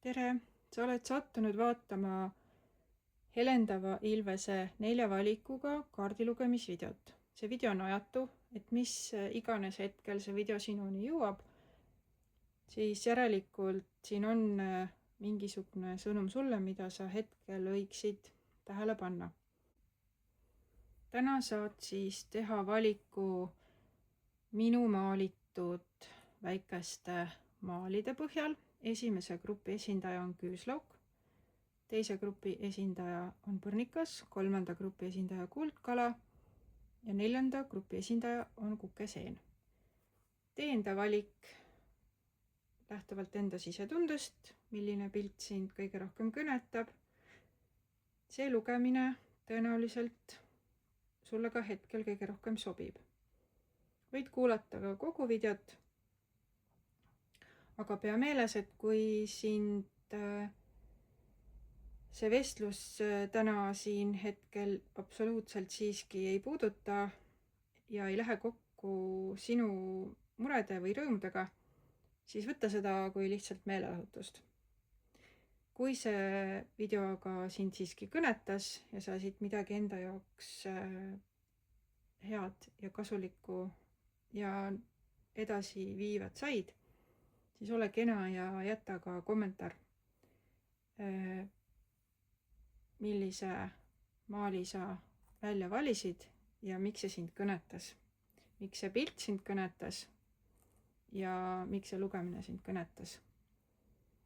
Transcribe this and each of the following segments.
tere! Sa oled sattunud vaatama Helendava Ilvese 4 valikuga kaardilugemisvideot. See video on ajatu, et mis iganes hetkel see video sinuni jõuab, siis järelikult siin on mingisugune sõnum sulle, mida sa hetkel võiksid tähele panna. Täna saad siis teha valiku minu maalitud väikeste maalide põhjal. Esimese grupi esindaja on küüslauk, teise grupi esindaja on põrnikas, kolmanda grupi esindaja kuldkala ja neljanda grupi esindaja on kukeseen. Tee enda valik lähtuvalt enda sisetundest, milline pilt sind kõige rohkem kõnetab. See lugemine tõenäoliselt sulle ka hetkel kõige rohkem sobib. Võid kuulata ka kogu videot, aga pea meeles, et kui sind see vestlus täna siin hetkel absoluutselt siiski ei puuduta ja ei lähe kokku sinu murede või rõõmudega, siis võtta seda kui lihtsalt meelelahutust. Kui see video aga sind siiski kõnetas ja sa siit midagi enda jaoks head ja kasulikku ja edasi viivad said, siis ole kena ja jäta ka kommentaar, millise maali sa välja valisid ja miks see sind kõnetas. Miks see pilt sind kõnetas ja miks see lugemine sind kõnetas.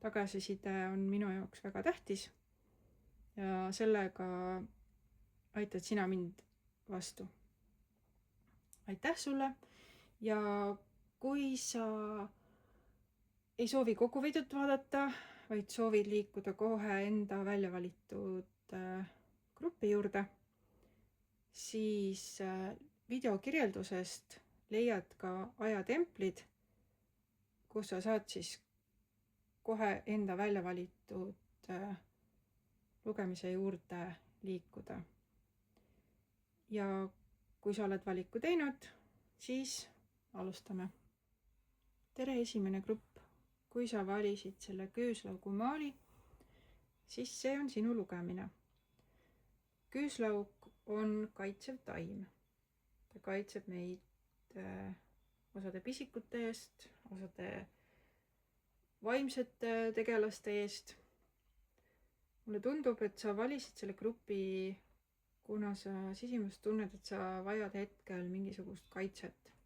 Tagasiside on minu jaoks väga tähtis ja sellega aitad sina mind vastu. Aitäh sulle ja kui sa ei soovi kogu videot vaadata, vaid soovid liikuda kohe enda välja valitud grupi juurde, siis video kirjeldusest leiad ka ajatemplid, kus sa saad siis kohe enda välja valitud lugemise juurde liikuda. Ja kui sa oled valiku teinud, siis alustame. Tere, esimene grupp. Kui sa valisid selle küüslaugu maali, siis see on sinu lugemine. Küüslauk on kaitsev taim. Ta kaitseb meid osade pisikute eest, osade vaimsete tegelaste eest. Mulle tundub, et sa valisid selle grupi, kuna sa sisimust tunned, et sa vajad hetkel mingisugust kaitset.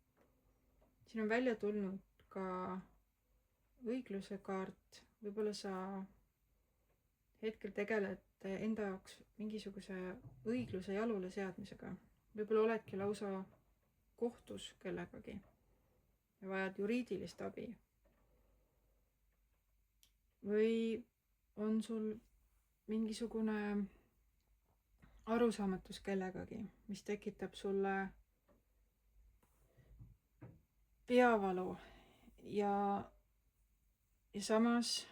Siin on välja tulnud ka õigluse kaart. Võib-olla sa hetkel tegeled enda jaoks mingisuguse õigluse jalule seadmisega. Võib-olla oledki lausa kohtus kellegagi ja vajad juriidilist abi. Või on sul mingisugune arusaamatus kellegagi, mis tekitab sulle peavalu ja samas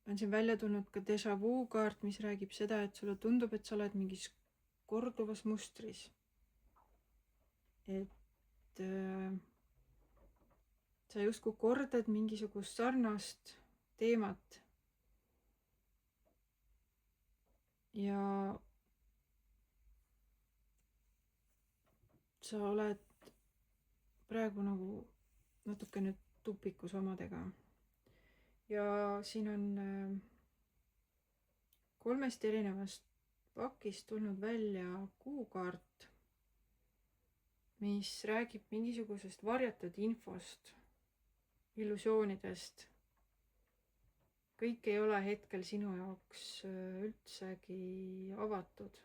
on siin välja tulnud ka déjà vu kaart, mis räägib seda, et sulle tundub, et sa oled mingis korduvas mustris. Et sa justkui kordad mingisugust sarnast teemat. Ja sa oled praegu nagu natukene tupikus omadega. Ja siin on 3 erinevast pakist tulnud välja kuukaart, mis räägib mingisugusest varjatud infost, illusioonidest. Kõik ei ole hetkel sinu jaoks üldsegi avatud.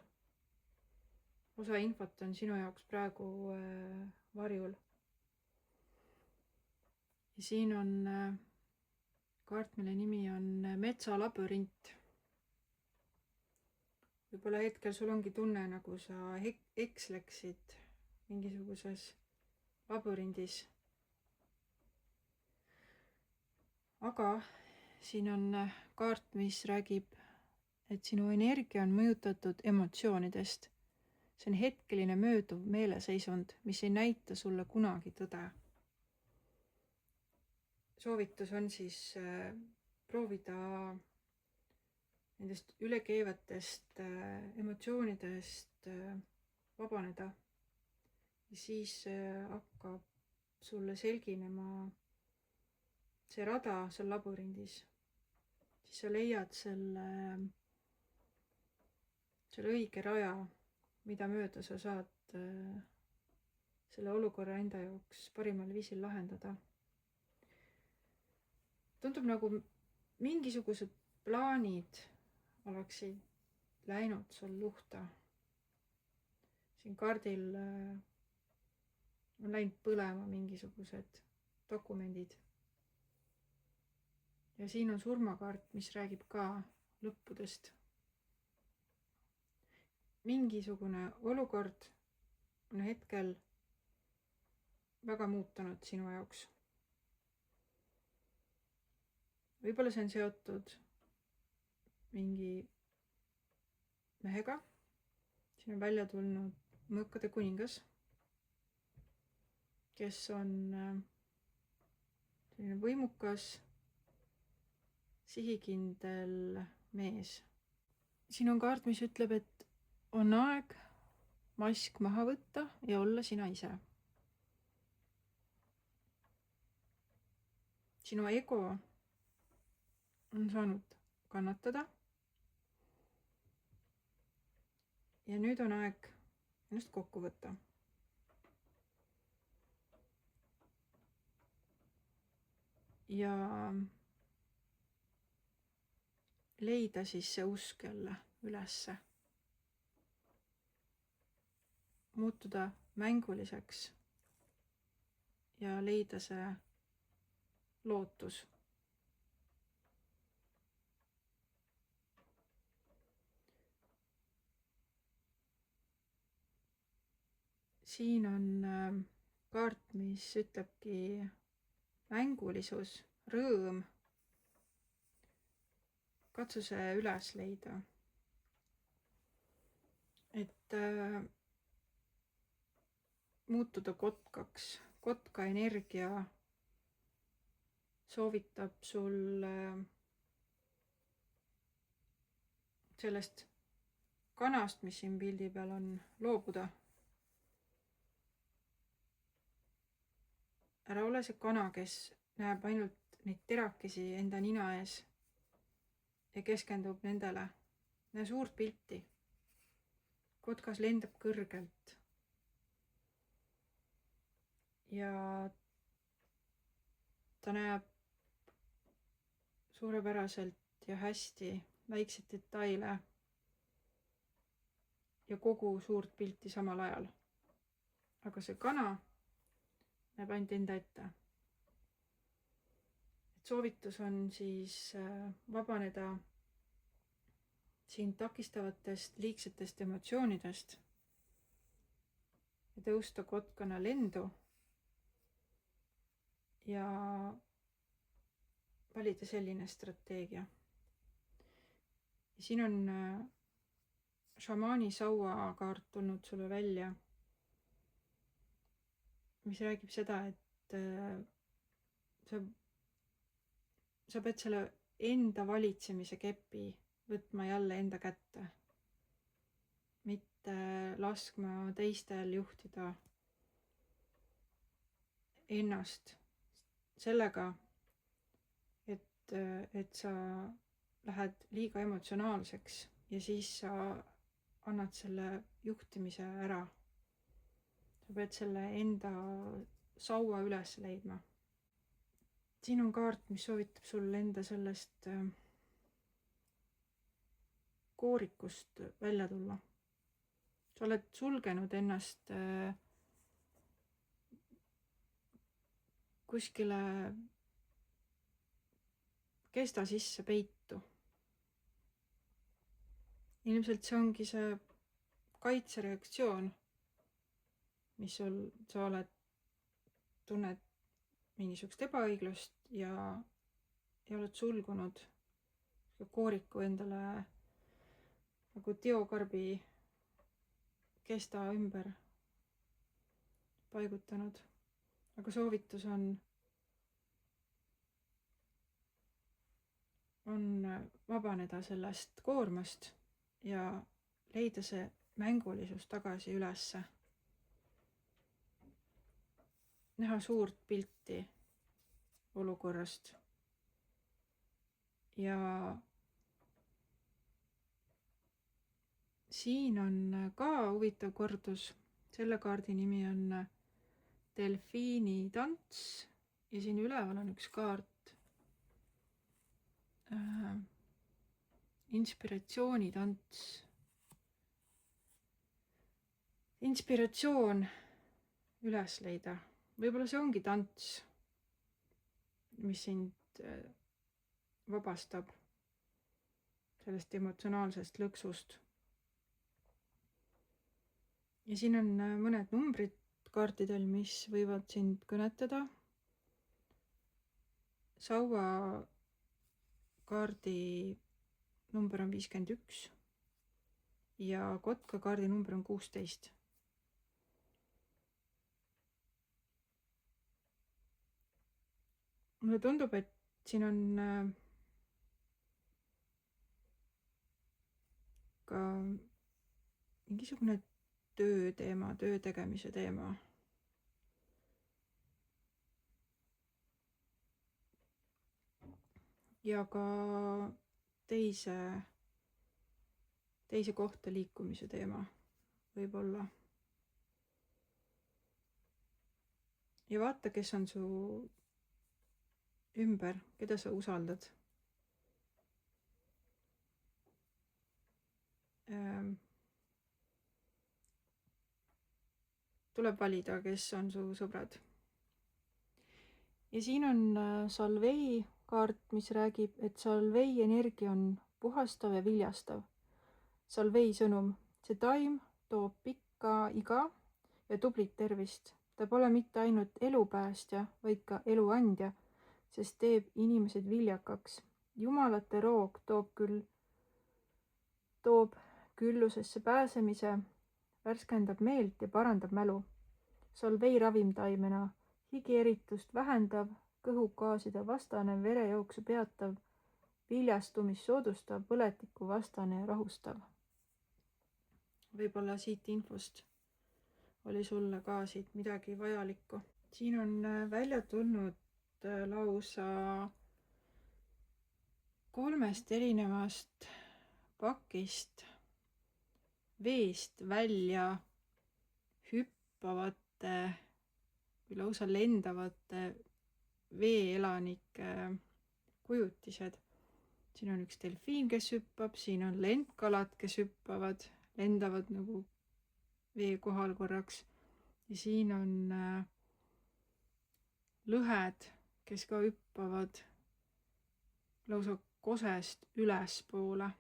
Osa infot on sinu jaoks praegu varjul. Ja siin on kaart, mille nimi on metsalabürint. Võib-olla hetkel sul ongi tunne, nagu sa eksleksid mingisuguses labürindis. Aga siin on kaart, mis räägib, et sinu energia on mõjutatud emotsioonidest. See on hetkeline mööduv meeleseisund, mis ei näita sulle kunagi tõde. Soovitus on siis proovida nendest ülekeevatest emotsioonidest vabaneda ja siis hakkab sulle selginema see rada seal labürindis. Siis sa leiad selle õige raja, mida mööda sa saad selle olukorra enda jaoks parimal viisil lahendada. Tundub nagu mingisugused plaanid oleksid läinud sul luhta. Siin kaardil on läinud põlema mingisugused dokumendid. Ja siin on surmakaart, mis räägib ka lõppudest. Mingisugune olukord on hetkel väga muutunud sinu jaoks. Võib-olla see on seotud mingi mehega. Siin on välja tulnud mõõkade kuningas, kes on selline võimukas, sihikindel mees. Siin on kaart, mis ütleb, et on aeg mask maha võtta ja olla sina ise. Sinu ego on saanud kannatada. Ja nüüd on aeg ennast kokku võtta. Ja leida siis see usk jälle ülesse. Muutuda mänguliseks ja leida see lootus. Siin on kaart, mis ütlebki mängulisus, rõõm. Katsu see üles leida. Et muutuda kotkaks. Kotka energia soovitab sul sellest kanast, mis siin pildi peal on, loobuda. Ära ole see kana, kes näeb ainult neid terakesi enda nina ees ja keskendub nendele. Näe suurt pilti. Kotkas lendab kõrgelt. Ja ta näeb suurepäraselt ja hästi väikseid detaile ja kogu suurt pilti samal ajal. Aga see kana näeb ainult enda ette. Et soovitus on siis vabaneda siin takistavatest liigsetest emotsioonidest ja tõusta kotkana lendu ja valida selline strateegia. Ja siin on šamaani saua kaart tulnud sulle välja, mis räägib seda, et sa pead selle enda valitsemise kepi võtma jälle enda kätte. Mitte laskma teistel juhtida ennast sellega, et sa lähed liiga emotsionaalseks ja siis sa annad selle juhtimise ära. Sa pead selle enda saua üles leidma. Siin on kaart, mis soovitab sul enda sellest koorikust välja tulla. Sa oled sulgenud ennast kuskile kesta sisse peitu. Ilmselt see ongi see kaitsereaktsioon, mis sa oled, tunned mingisugust ebaõiglust ja oled sulgunud kooriku endale nagu teokarbi kesta ümber paigutanud. Aga soovitus on on vabaneda sellest koormast ja leida see mängulisus tagasi ülesse. Näha suurt pilti olukorrast. Ja siin on ka huvitav kordus. Selle kaardi nimi on delfiini tants ja siin üleval on üks kaart. Inspiratsioonitants. Inspiratsioon üles leida. Võib-olla see ongi tants, mis sind vabastab sellest emotsionaalsest lõksust. Ja siin on mõned numbrid kaartidel, mis võivad sind kõnetada. Saua kaardi number on 51 ja kotka kaardi number on 16. Mulle tundub, et siin on ka mingisugune tööteema, töö tegemise teema. Ja ka teise kohta liikumise teema võib-olla. Ja vaata, kes on su ümber, keda sa usaldad. Tuleb valida, kes on su sõbrad. Ja siin on Salvei kaart, mis räägib, et Salvei energia on puhastav ja viljastav. Salvei sõnum: see taim toob pikka iga ja tublit tervist. Ta pole mitte ainult elupäästja, vaid ka eluandja, sest teeb inimesed viljakaks. Jumalate roog toob küllusesse pääsemise, värskendab meelt ja parandab mälu. Salvei ravimtaimena higieritust vähendav, kõhugaaside vastane, verejooksu peatav, viljastumist soodustav, põletiku vastane ja rahustav. Võib-olla siit infost oli sulle ka siit midagi vajalikku. Siin on välja tulnud lausa 3 erinevast pakist veest välja hüppavate või lausa lendavate veeelanike kujutised. Siin on üks delfiin, kes hüppab, siin on lendkalad, kes hüppavad, lendavad nagu vee kohal korraks. Ja siin on lõhed, kes ka hüppavad lausa kosest ülespoole.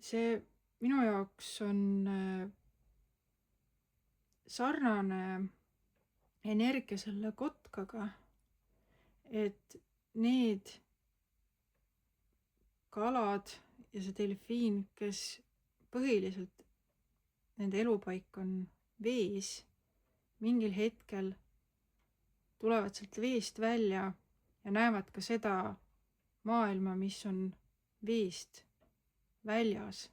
See minu jaoks on sarnane energia selle kotkaga, et need kalad ja see delfiin, kes põhiliselt nende elupaik on vees, mingil hetkel tulevad sealt veest välja ja näevad ka seda maailma, mis on veest väljas.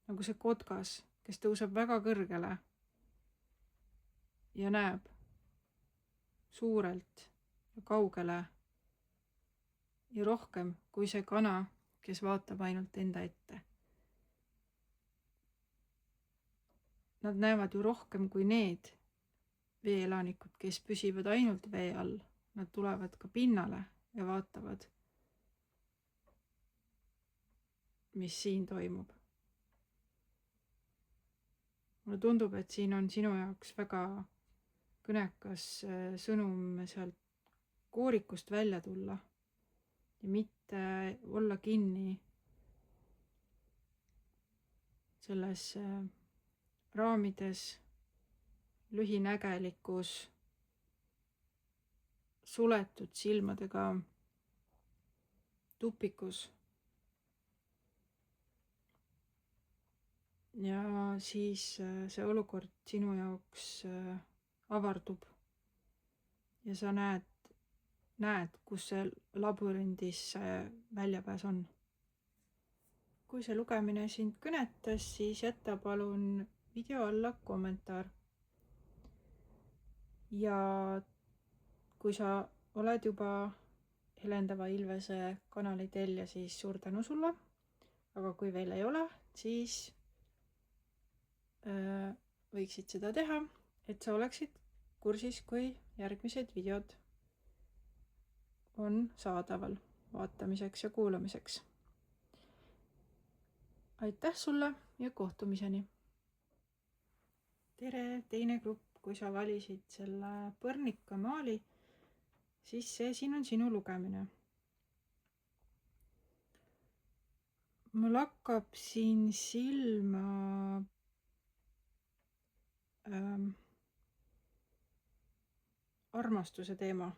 Nagu see kotkas, kes tõuseb väga kõrgele ja näeb suurelt ja kaugele ja rohkem kui see kana, kes vaatab ainult enda ette. Nad näevad ju rohkem kui need veeelanikud, kes püsivad ainult vee all. Nad tulevad ka pinnale ja vaatavad, mis siin toimub. Mulle tundub, et siin on sinu jaoks väga kõnekas sõnum sealt koorikust välja tulla ja mitte olla kinni selles raamides, lühinägelikus, suletud silmadega tupikus. Ja siis see olukord sinu jaoks avardub ja sa näed näed, kus see labürindis väljapääs on. Kui see lugemine sind kõnetas, siis jäta palun video alla kommentaar. Ja kui sa oled juba Helendava Ilvese kanali tellija, siis suur tänu sulle. Aga kui veel ei ole, siis võiksid seda teha, et sa oleksid kursis, kui järgmised videod on saadaval vaatamiseks ja kuulamiseks. Aitäh sulle ja kohtumiseni! Tere, teine grupp, kui sa valisid selle põrnika maali, siis see siin on sinu lugemine. Mul hakkab siin silma armastuse teema,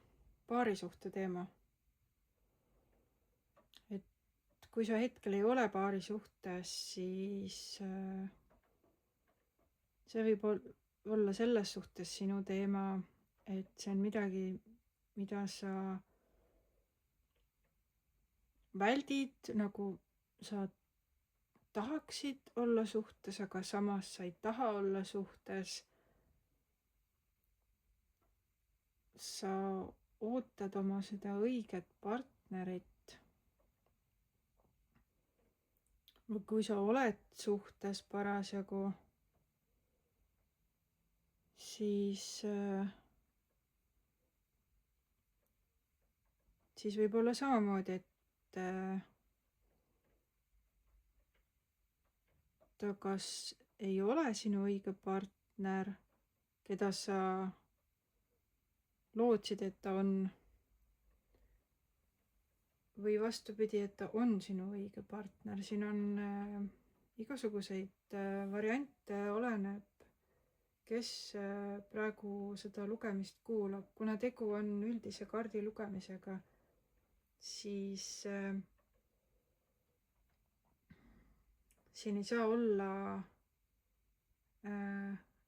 paarisuhte teema. Et kui sa hetkel ei ole paarisuhtes, siis see võib olla selles suhtes sinu teema, et see on midagi, mida sa väldid, nagu sa tahaksid olla suhtes, aga samas sa ei taha olla suhtes. Sa ootad oma seda õiget partnerit. Kui sa oled suhtes parasjagu, siis võib olla samamoodi, et ta kas ei ole sinu õige partner, keda sa lootsid, et ta on, või vastupidi, et ta on sinu õige partner. Siin on igasuguseid variante, oleneb, kes praegu seda lugemist kuulab. Kuna tegu on üldise kaardi lugemisega, siis siin ei saa olla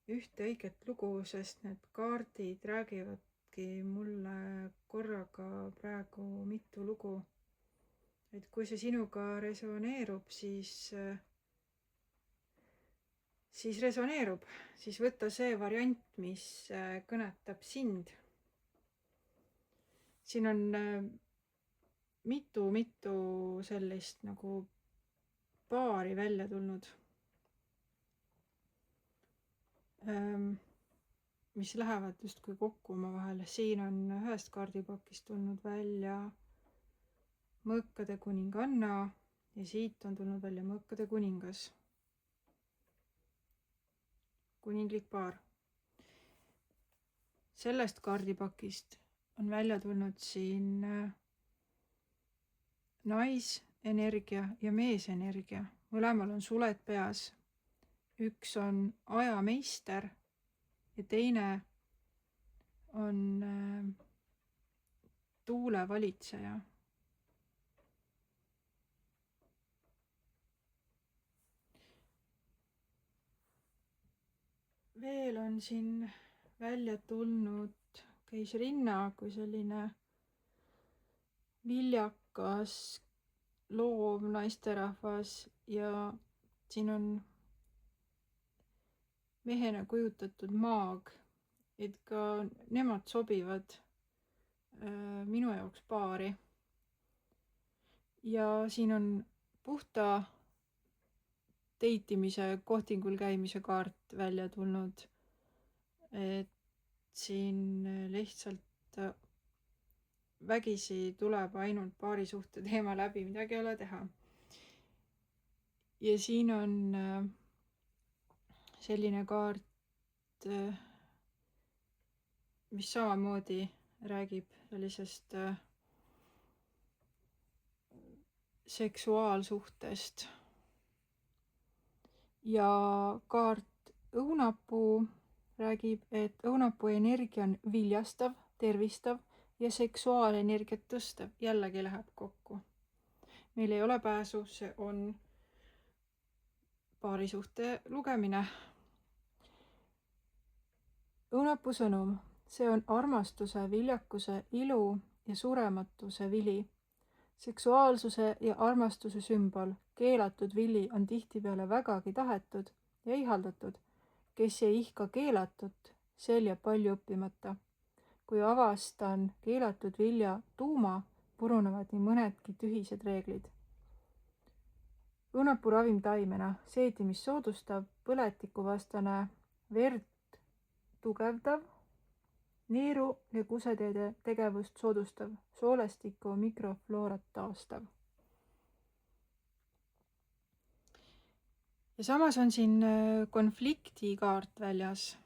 ühte õiget lugu, sest need kaardid räägivadki mulle korraga praegu mitu lugu. Et kui see sinuga resoneerub, siis resoneerub, siis võta see variant, mis kõnetab sind. Siin on mitu sellist nagu paari välja tulnud, mis lähevad justkui kokku omavahel. Siin on ühest kaardipakist tulnud välja Mõõkade kuninganna ja siit on tulnud välja Mõõkade kuningas. Kuninglik paar. Sellest kaardipakist on välja tulnud siin naisenergia ja meesenergia. Mõlemal on suled peas. Üks on ajameister ja teine on tuulevalitseja. Veel on siin välja tulnud keisrinna kui selline viljakas, loov naisterahvas ja siin on mehena kujutatud maag, et ka nemad sobivad minu jaoks paari. Ja siin on puhta teitimise, kohtingul käimise kaart välja tulnud. Et siin lihtsalt vägisi tuleb ainult paarisuhte teema läbi, midagi ei ole teha. Ja siin on selline kaart, mis samamoodi räägib sellisest seksuaalsuhtest. Ja kaart õunapuu räägib, et õunapuu energia on viljastav, tervistav ja seksuaalenergiat tõstev. Jällegi läheb kokku. Meil ei ole pääsu, see on paarisuhte lugemine. Õunapuu sõnum. See on armastuse, viljakuse, ilu ja surematuse vili. Seksuaalsuse ja armastuse sümbol, keelatud vili on tihtipeale vägagi tahetud ja ihaldatud. Kes ei ihka keelatut, sel jääb palju õppimata. Kui avastan keelatud vilja tuuma, purunevad nii mõnedki tühised reeglid. Õunapuu ravim taimena, seedimist soodustav, põletikuvastane, verd tugevdav, neeru ja kuseteede tegevust soodustav, soolestiku mikrofloorat taastav. Ja samas on siin konfliktikaart väljas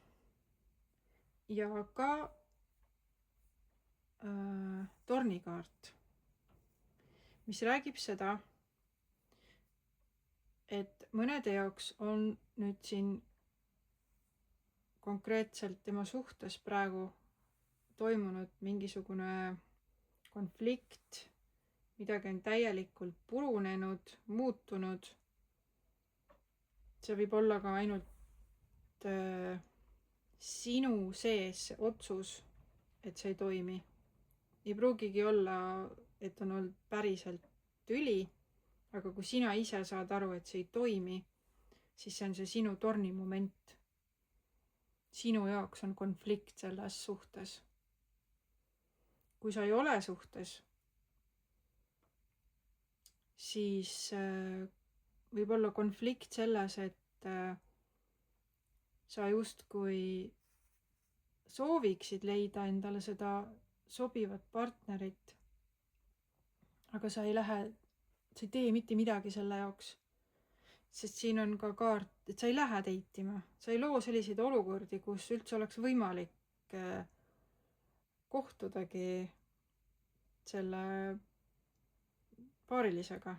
ja ka tornikaart, mis räägib seda, et mõnede jaoks on nüüd siin konkreetselt tema suhtes praegu toimunud mingisugune konflikt, midagi on täielikult purunenud, muutunud. See võib olla ka ainult sinu sees otsus, et see ei toimi. Ei pruugigi olla, et on olnud päriselt tüli, aga kui sina ise saad aru, et see ei toimi, siis see on see sinu tornimoment. Sinu jaoks on konflikt selles suhtes. Kui sa ei ole suhtes, siis võib olla konflikt selles, et sa justkui sooviksid leida endale seda sobivat partnerit, aga sa ei tee mitte midagi selle jaoks. Sest siin on ka kaart, et sa ei lähe deitima. Sa ei loo selliseid olukordi, kus üldse oleks võimalik kohtudagi selle paarilisega.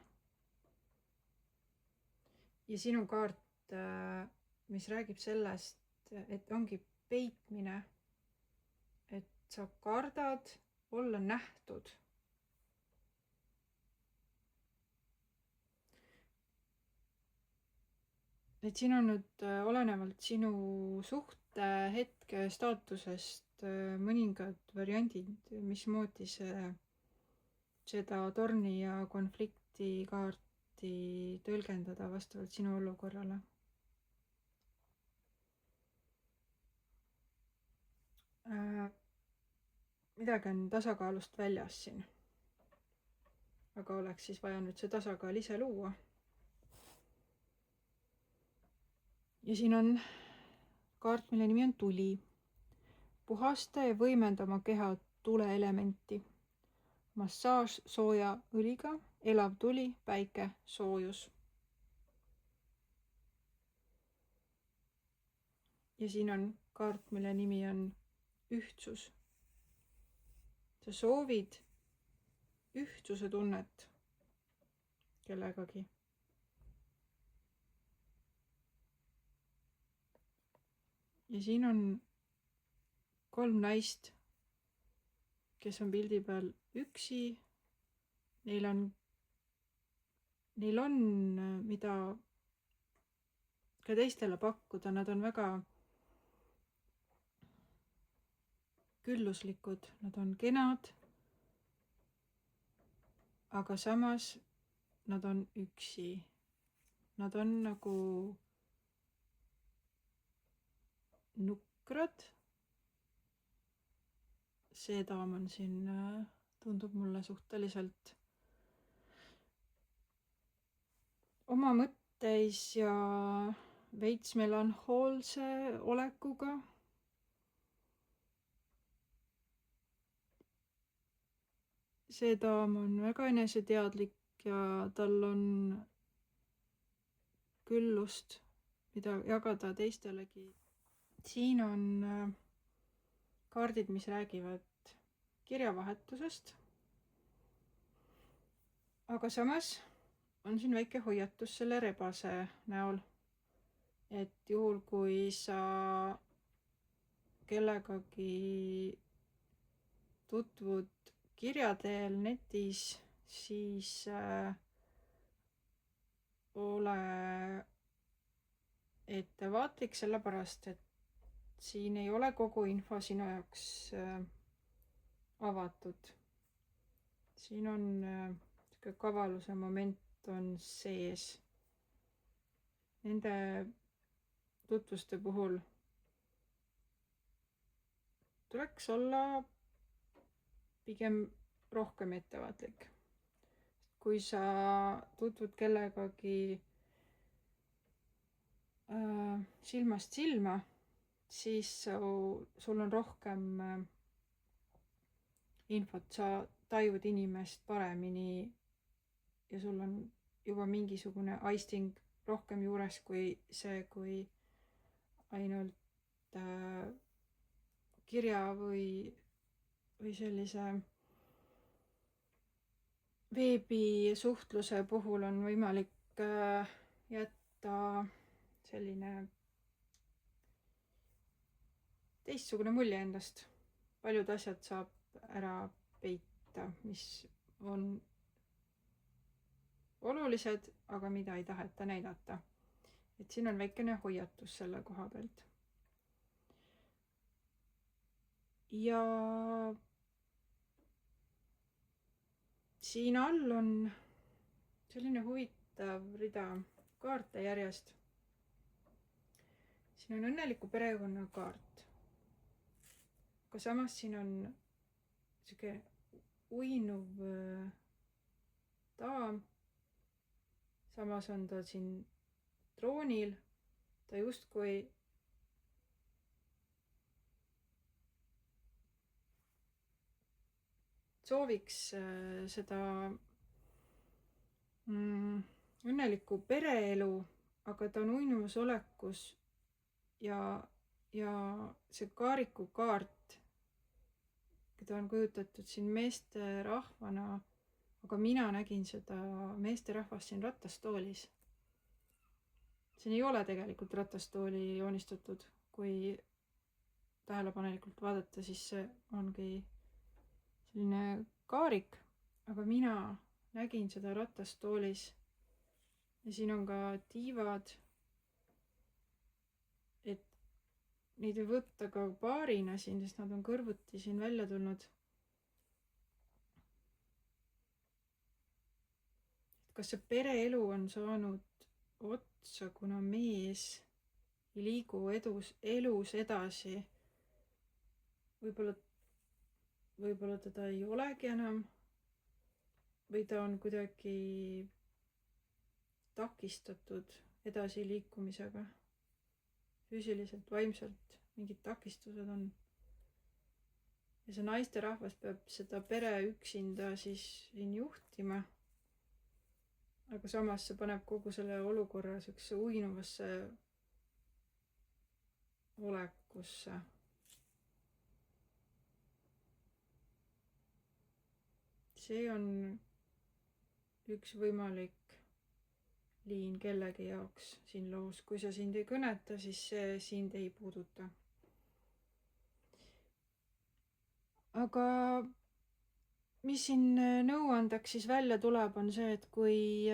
Ja siin on kaart, mis räägib sellest, et ongi peitmine, et sa kardad olla nähtud. Et siin on nüüd olenevalt sinu suhte hetke staatusest mõningad variandid, mismoodi seda torni ja konflikti kaarti tõlgendada vastavalt sinu olukorrale. Midagi on tasakaalust väljas siin. Aga oleks siis vaja nüüd see tasakaal ise luua. Ja siin on kaart, mille nimi on tuli. Puhasta ja võimenda oma keha tuleelementi. Massaaž sooja õliga, elav tuli, päike, soojus. Ja siin on kaart, mille nimi on ühtsus. Sa soovid ühtsuse tunnet kellegagi. Ja siin on 3 naist, kes on pildi peal üksi. Neil on mida ka teistele pakkuda. Nad on väga külluslikud, nad on kenad, aga samas nad on üksi. Nad on nagu nukrad. See daam on siin, tundub mulle suhteliselt oma mõtteis ja veits melanhoolse olekuga. See daam on väga eneseteadlik ja tal on küllust, mida jagada teistelegi. Siin on kaardid, mis räägivad kirjavahetusest. Aga samas on siin väike hoiatus selle rebase näol. Et juhul, kui sa kellegagi tutvud kirja teel netis, siis ole ettevaatlik, sellepärast, et siin ei ole kogu info sinu jaoks avatud. siin on sihuke kavaluse moment on sees. Nende tutvuste puhul tuleks olla pigem rohkem ettevaatlik. Kui sa tutvud kellegagi silmast silma, siis sul on rohkem infot, sa tajud inimest paremini ja sul on juba mingisugune aisting rohkem juures kui see, kui ainult kirja või sellise veebisuhtluse puhul on võimalik jätta selline teistsugune mulje endast. Paljud asjad saab ära peita, mis on olulised, aga mida ei taheta näidata. Et siin on väikene hoiatus selle koha pealt. Ja siin all on selline huvitav rida kaarte järjest. Siin on õnneliku perekonna kaart. Aga samas siin on siuke uinuv daam. Samas on ta siin troonil. Ta justkui sooviks seda õnnelikku pereelu, aga ta on uinuvas olekus ja see kaariku kaart, keda on kujutatud siin meesterahvana, aga mina nägin seda meesterahvast siin ratastoolis. Siin ei ole tegelikult ratastooli joonistatud, kui tähelepanelikult vaadata, siis see ongi selline kaarik, aga mina nägin seda ratastoolis ja siin on ka tiivad, et neid ei võtta ka paarina siin, sest nad on kõrvuti siin välja tulnud. Kas see pereelu on saanud otsa, kuna mees ei liigu elus edasi? Võib-olla teda ei olegi enam või ta on kuidagi takistatud edasiliikumisega. Füüsiliselt, vaimselt mingid takistused on. Ja see naisterahvas peab seda pere üksinda siis siin juhtima. Aga samas see paneb kogu selle olukorra sellisesse uinuvasse olekusse. See on üks võimalik liin kellegi jaoks siin loos. Kui see sind ei kõneta, siis see sind ei puuduta. Aga mis siin nõuandeks siis välja tuleb, on see, et kui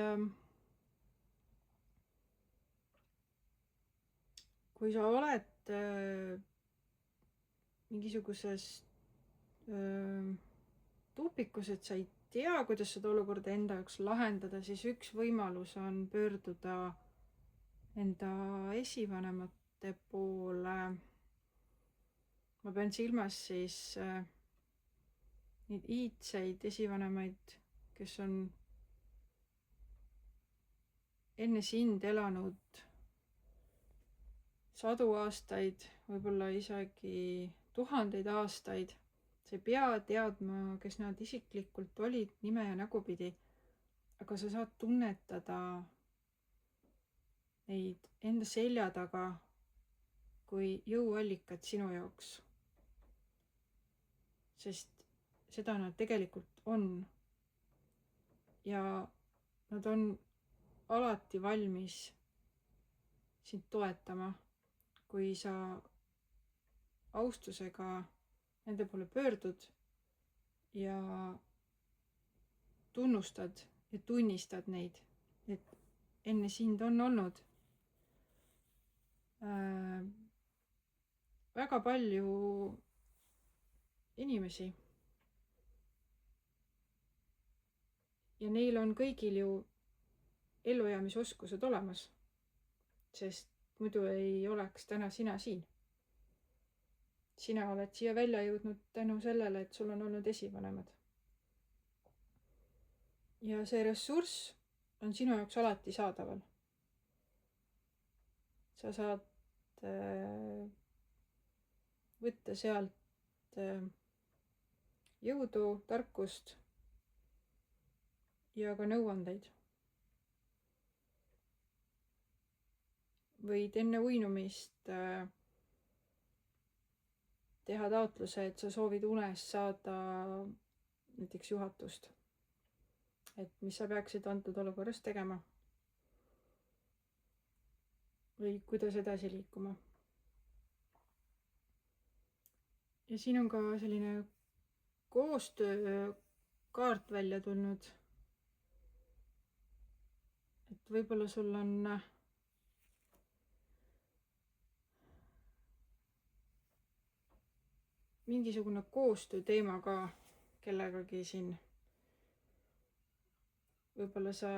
sa oled mingisuguses tupikus, et sa ei tea, kuidas seda olukorda enda jaoks lahendada, siis üks võimalus on pöörduda enda esivanemate poole. Ma pean silmas siis neid iidseid esivanemaid, kes on enne sind elanud 100 aastaid, võib-olla isegi 1000 aastaid. Sa ei pea teadma, kes nad isiklikult olid nime ja nägupidi, aga sa saad tunnetada neid enda selja taga kui jõuallikat sinu jaoks. Sest seda nad tegelikult on. Ja nad on alati valmis sind toetama, kui sa austusega nende poole pöördud ja tunnustad ja tunnistad neid, et enne sind on olnud väga palju inimesi, ja neil on kõigil ju ellujäämisoskused olemas, sest muidu ei oleks täna sina siin. Sina oled siia välja jõudnud tänu sellele, et sul on olnud esivanemad. Ja see ressurss on sinu jaoks alati saadaval. Sa saad võtta sealt jõudu, tarkust ja ka nõuandeid. Võid enne uinumist teha taotluse, et sa soovid unes saada näiteks juhatust. Et mis sa peaksid antud olukorras tegema. Või kuidas edasi liikuma. Ja siin on ka selline koostöökaart välja tulnud. Et võib-olla sul on mingisugune koostööteema ka kellegagi siin. Võib-olla sa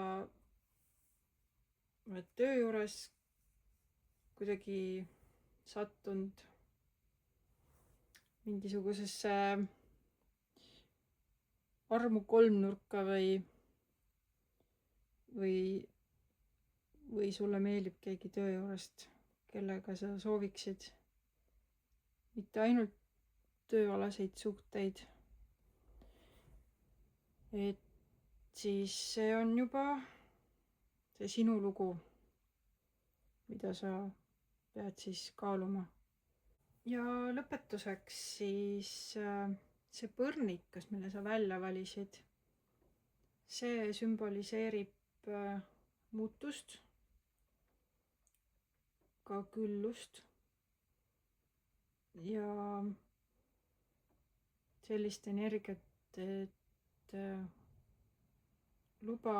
oled töö juures kuidagi sattunud mingisugusesse armu kolmnurka või sulle meeldib keegi töö juurest, kellega sa sooviksid mitte ainult tööalaseid suhteid. Et siis see on juba see sinu lugu, mida sa pead siis kaaluma. Ja lõpetuseks siis see põrnikas, mille sa välja valisid, see sümboliseerib muutust, ka küllust ja sellist energiat, et luba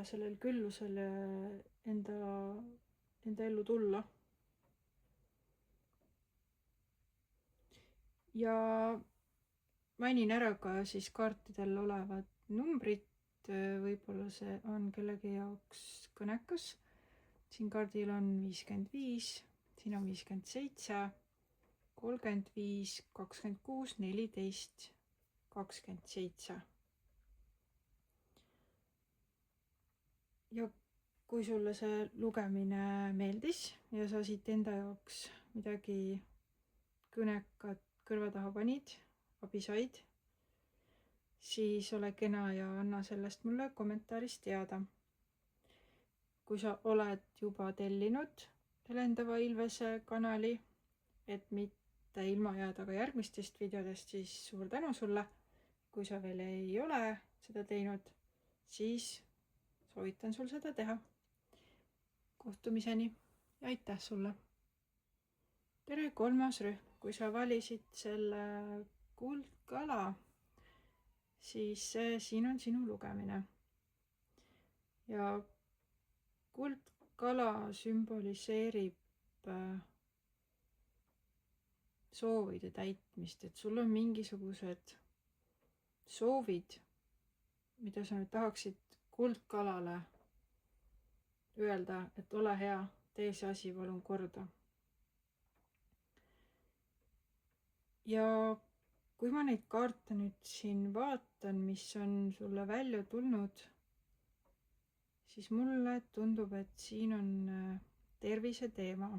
sellel küllusel enda ellu tulla. Ja mainin ära ka siis kaartidel olevad numbrid, võib-olla see on kellegi jaoks kõnekas. Siin kaardil on 55, siin on 57, 35, 26, 14, 27. Ja kui sulle see lugemine meeldis ja sa siit enda jaoks midagi kõnekat kõrva taha panid, abi said, siis ole kena ja anna sellest mulle kommentaaris teada. Kui sa oled juba tellinud Helendava Ilvese kanali, et mitte ilma jääda ka järgmistest videodest, siis suur tänu sulle. Kui sa veel ei ole seda teinud, siis soovitan sul seda teha. Kohtumiseni ja aitäh sulle. Tere 3. rühm. Kui sa valisid selle kuldkala, siis siin on sinu lugemine. Ja kuldkala sümboliseerib soovide täitmist, et sul on mingisugused soovid, mida sa nüüd tahaksid kuldkalale öelda, et ole hea, tee see asi palun korda. Ja kui ma neid kaarte nüüd siin vaatan, mis on sulle välja tulnud, siis mulle tundub, et siin on tervise teema.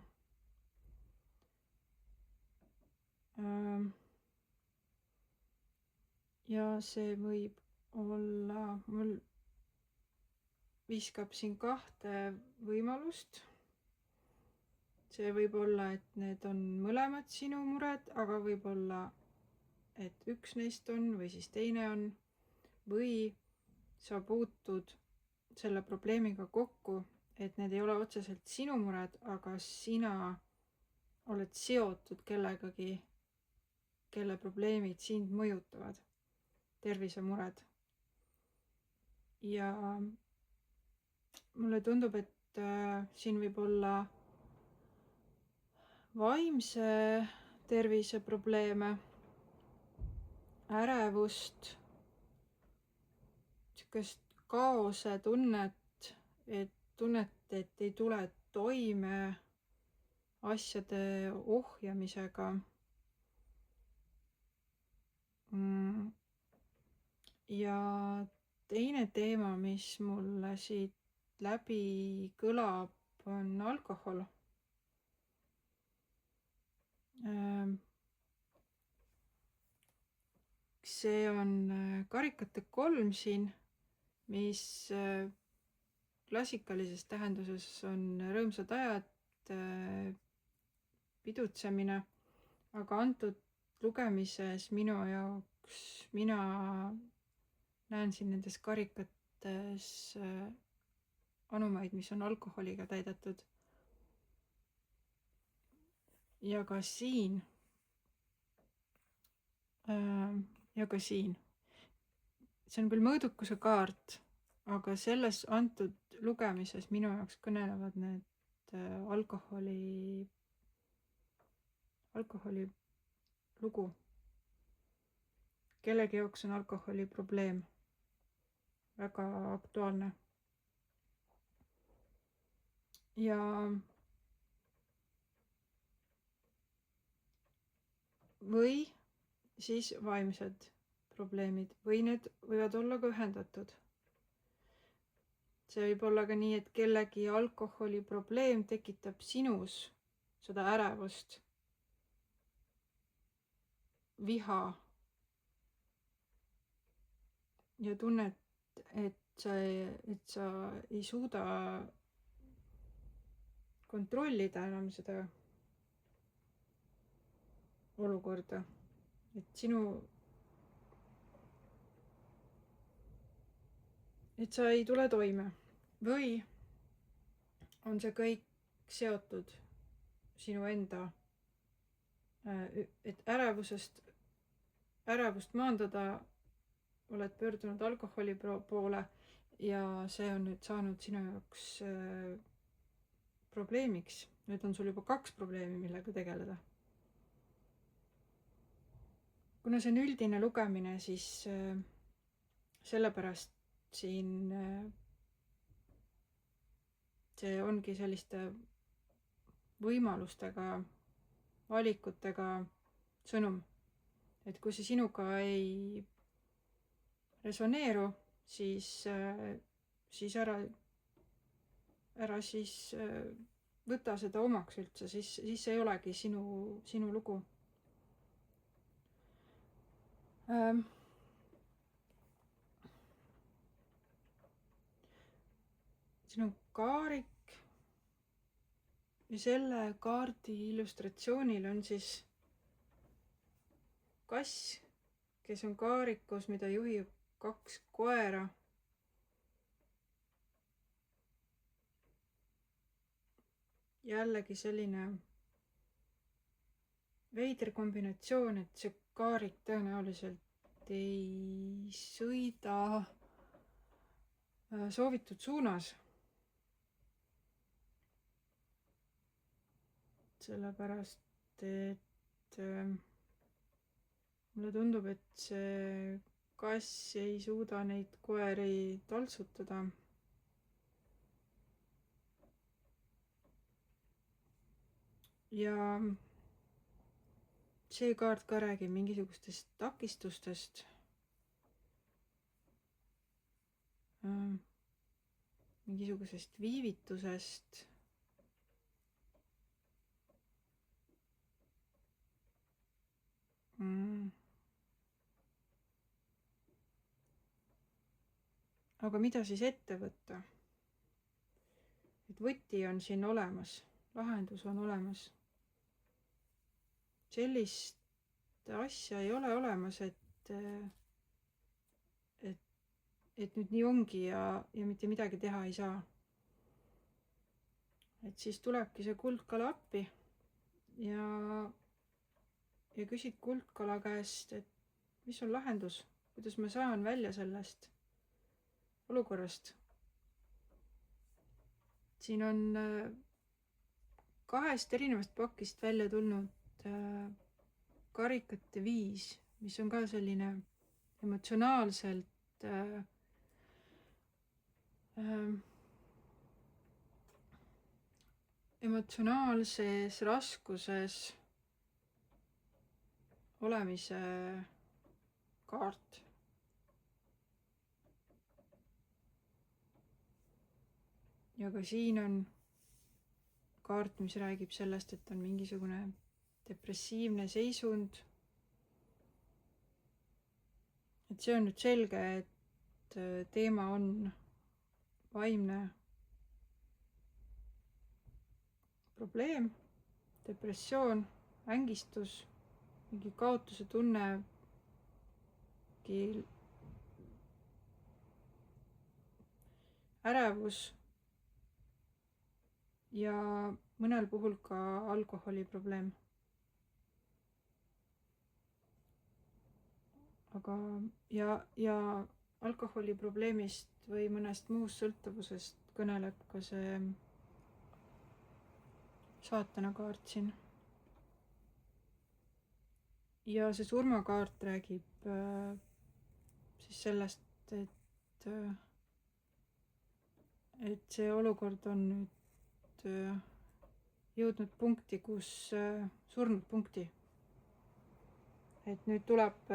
Ja see võib olla, mul viskab siin 2 võimalust. See võib olla, et need on mõlemad sinu mured, aga võib olla, et üks neist on või siis teine on. Või sa puutud selle probleemiga kokku, et need ei ole otseselt sinu mured, aga sina oled seotud kellegagi, kelle probleemid sind mõjutavad, tervisemured. Ja mulle tundub, et siin võib olla vaimse tervise probleeme, ärevust, niisugust kaose tunnet, et ei tule toime asjade ohjamisega. Ja teine teema, mis mulle siit läbi kõlab, on alkohol. See on karikate 3 siin, mis klassikalises tähenduses on rõõmsad ajad, pidutsemine, aga antud lugemises minu jaoks, mina näen siin nendes karikates anumaid, mis on alkoholiga täidetud. Ja ka siin. See on küll mõõdukuse kaart, aga selles antud lugemises minu jaoks kõnelevad need alkoholi lugu. Kellegi jaoks on alkoholi probleem väga aktuaalne. Ja või siis vaimsed probleemid või need võivad olla ka ühendatud. See võib olla ka nii, et kellegi alkoholi probleem tekitab sinus seda ärevust, viha ja tunnet, et sa ei suuda kontrollida enam seda olukorda, et sa ei tule toime. Või on see kõik seotud sinu enda, et ärevust maandada oled pöördunud alkoholi poole ja see on nüüd saanud sinu jaoks probleemiks. Nüüd on sul juba 2 probleemi, millega tegeleda. Kuna see on üldine lugemine, siis sellepärast siin see ongi selliste võimalustega, valikutega sõnum. Et kui see sinuga ei resoneeru, siis ära siis võta seda omaks üldse, siis see ei olegi sinu lugu. Siin on kaarik ja selle kaardi illustratsioonil on siis kass, kes on kaarikus, mida juhib 2 koera. Jällegi selline veider kombinatsioon, et see kaarik tõenäoliselt ei sõida soovitud suunas. Sellepärast, et mulle tundub, et see kass ei suuda neid koeri taltsutada. Ja see kaart ka räägib mingisugustest takistustest. Mingisugusest viivitusest. Aga mida siis ette võtta? Et võti on siin olemas, lahendus on olemas. Sellist asja ei ole olemas, et nüüd nii ongi ja mitte midagi teha ei saa. Et siis tulebki see kuldkala appi ja küsid kuldkala käest, et mis on lahendus, kuidas ma saan välja sellest olukorrast. Siin on 2 erinevast pakist välja tulnud karikate 5, mis on ka selline emotsionaalselt emotsionaalses raskuses olemise kaart. ja ka siin on kaart, mis räägib sellest, et on mingisugune depressiivne seisund. et see on nüüd selge, et teema on vaimne probleem, depressioon, ängistus, mingi kaotuse tunne, ärevus ja mõnel puhul ka alkoholiprobleem. aga ja alkoholiprobleemist või mõnest muust sõltuvusest kõneleb ka see saatanakaart siin. ja see surmakaart räägib siis sellest, et see olukord on nüüd jõudnud punkti, surnud punkti. et nüüd tuleb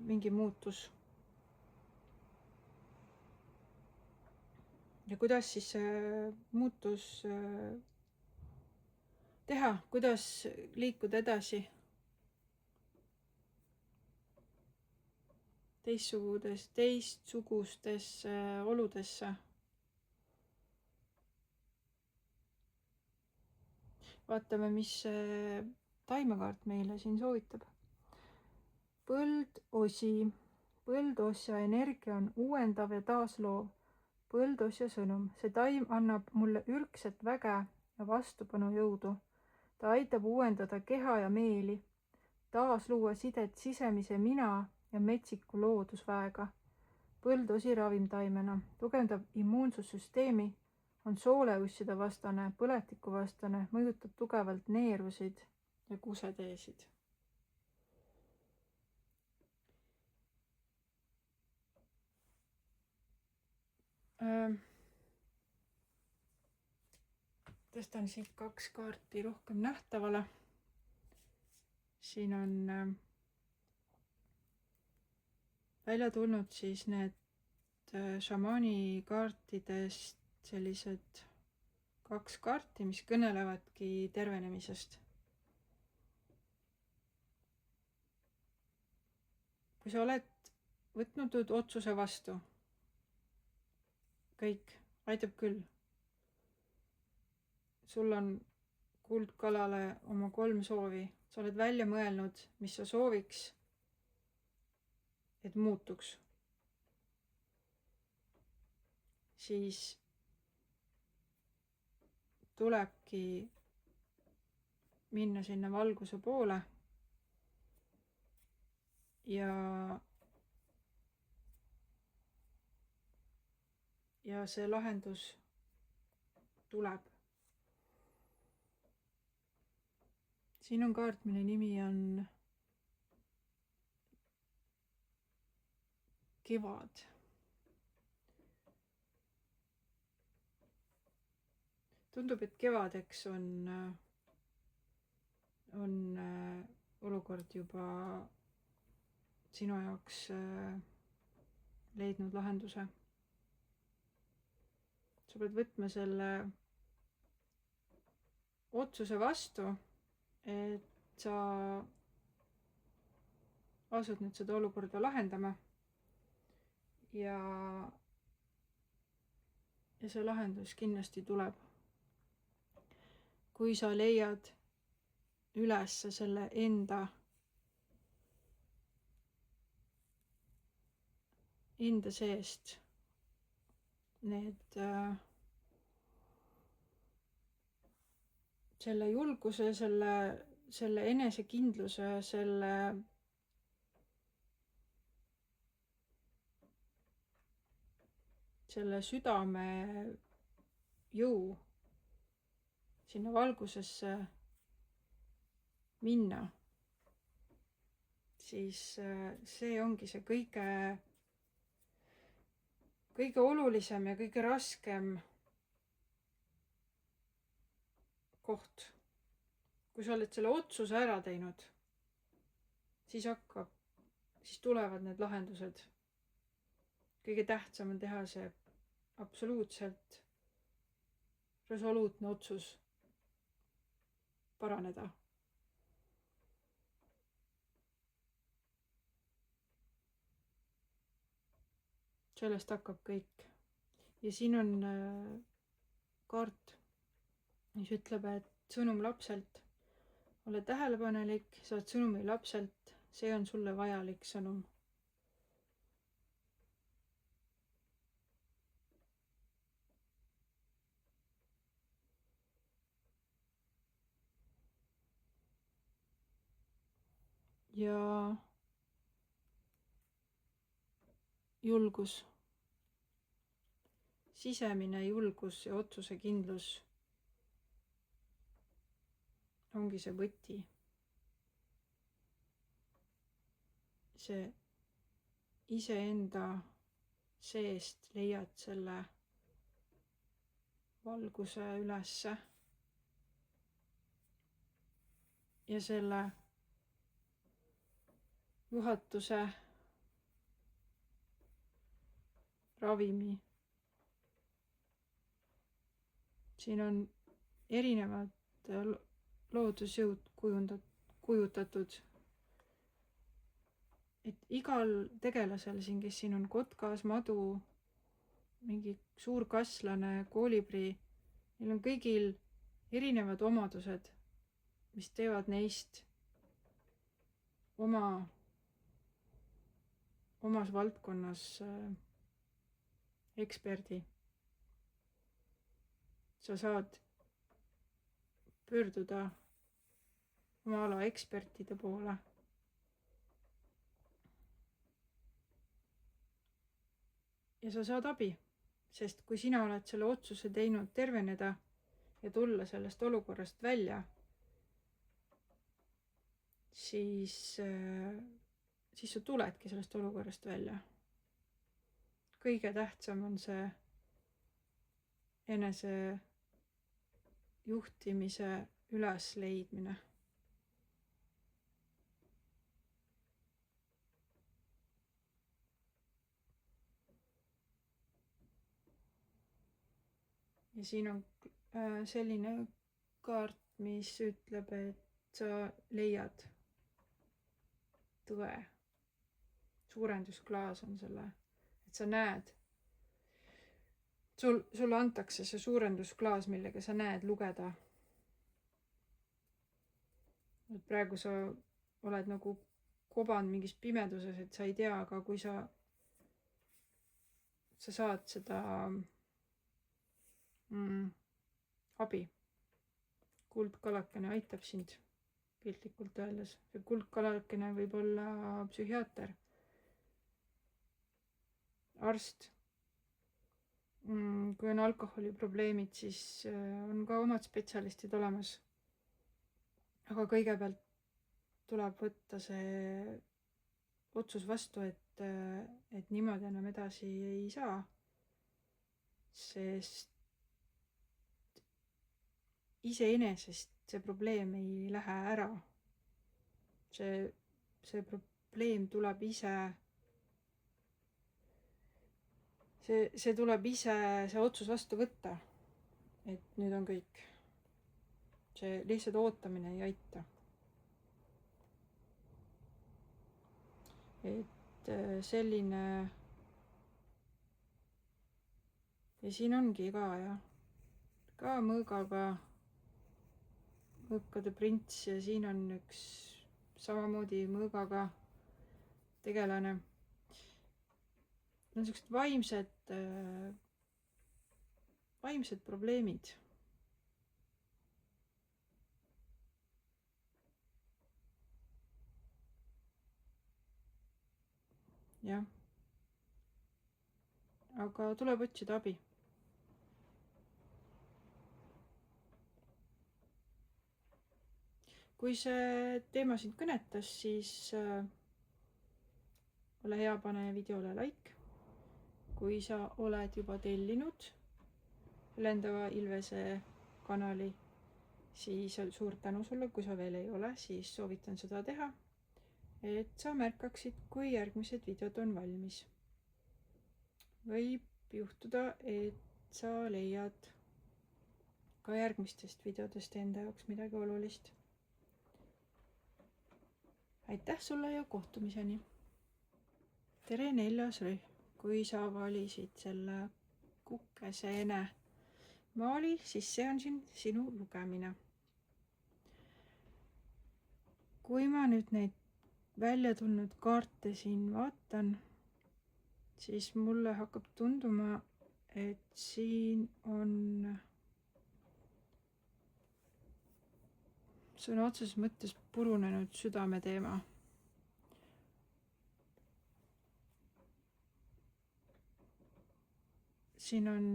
mingi muutus. ja kuidas siis see muutus teha, kuidas liikuda edasi teistsugustesse oludesse. vaatame, mis taimekaart meile siin soovitab. Põldosja energia on uuendav ja taasloov. Põldosja sõnum. See taim annab mulle ürgset väge ja vastupanujõudu. Ta aitab uuendada keha ja meeli, taas luua sidet sisemise mina ja metsiku loodusväega. Põldosi ravimtaimena tugevdab immuunsussüsteemi, on sooleusside vastane, põletiku vastane, mõjutab tugevalt neervusid ja kuseteesid. Tõstan siit 2 kaarti rohkem nähtavale. Siin on välja tulnud siis need šamaani kaartidest sellised 2 kaarti, mis kõnelevadki tervenemisest. kui sa oled võtnud otsuse vastu, kõik, aitab küll. sul on kuldkalale oma 3 soovi, sa oled välja mõelnud, mis sa sooviks, et muutuks. siis tulebki minna sinna valguse poole ja see lahendus tuleb. siin on kaart, mille nimi on kevad. tundub, et kevadeks on olukord juba sinu jaoks leidnud lahenduse. sa pead võtma selle otsuse vastu, et sa asud nüüd seda olukorda lahendama ja see lahendus kindlasti tuleb. kui sa leiad üles selle enda seest need selle julguse, selle enesekindluse, selle südame jõu sinna valgusesse minna, siis see ongi see kõige kõige olulisem ja kõige raskem koht. Kui sa oled selle otsuse ära teinud, siis tulevad need lahendused. Kõige tähtsam on teha see absoluutselt resoluutne otsus paraneda. Sellest hakkab kõik. Ja siin on kaart, mis ütleb, et sõnum lapselt. Ole tähelepanelik, saad sõnumi lapselt, see on sulle vajalik sõnum. Ja julgus. Sisemine julgus ja otsusekindlus ongi see võti. See iseenda seest leiad selle valguse ülesse ja selle juhatuse ravimi. Siin on erinevad loodusjõud kujutatud. Et igal tegelasel siin, kes siin on kotkas, madu, mingi suur kasslane, koolibri, neil on kõigil erinevad omadused, mis teevad neist omas valdkonnas eksperdi. Sa saad pöörduda oma ala ekspertide poole. Ja sa saad abi, sest kui sina oled selle otsuse teinud terveneda ja tulla sellest olukorrast välja, siis sa tuledki sellest olukorrast välja. Kõige tähtsam on see enese juhtimise ülesleidmine. Ja siin on selline kaart, mis ütleb, et sa leiad tõe. Suurendusklaas on selle, et sa näed. Sulle antakse see suurendusklaas, millega sa näed lugeda. Et praegu sa oled nagu kobanud mingis pimeduses, et sa ei tea, aga kui sa saad seda abi. Kuldkalakene aitab sind piltlikult öeldes. See kuldkalakene võib olla psühhiaater, arst. Kui on alkoholiprobleemid, siis on ka omad spetsialistid olemas. Aga kõigepealt tuleb võtta see otsus vastu, et niimoodi enam edasi ei saa. Sest iseenesest see probleem ei lähe ära. See probleem tuleb ise, see tuleb ise see otsus vastu võtta, et nüüd on kõik. See lihtsalt ootamine ei aita. Et selline ja siin ongi ka mõõgaga mõõkade prints ja siin on üks samamoodi mõõgaga tegelane. On sellised vaimsed probleemid. Jah. Aga tuleb otsida abi. Kui see teema sind kõnetas, siis ole hea, pane videole like. kui sa oled juba tellinud Lendava Ilvese kanali, siis suur tänu sulle, kui sa veel ei ole, siis soovitan seda teha, et sa märkaksid, kui järgmised videod on valmis. Võib juhtuda, et sa leiad ka järgmistest videodest enda jaoks midagi olulist. Aitäh sulle ja kohtumiseni! Tere 4. rühm, kui sa valisid selle kukeseene maali, siis see on siin sinu lugemine. Kui ma nüüd neid välja tulnud kaarte siin vaatan, siis mulle hakkab tunduma, et siin on sõna otseses mõttes purunenud südame teema. Siin on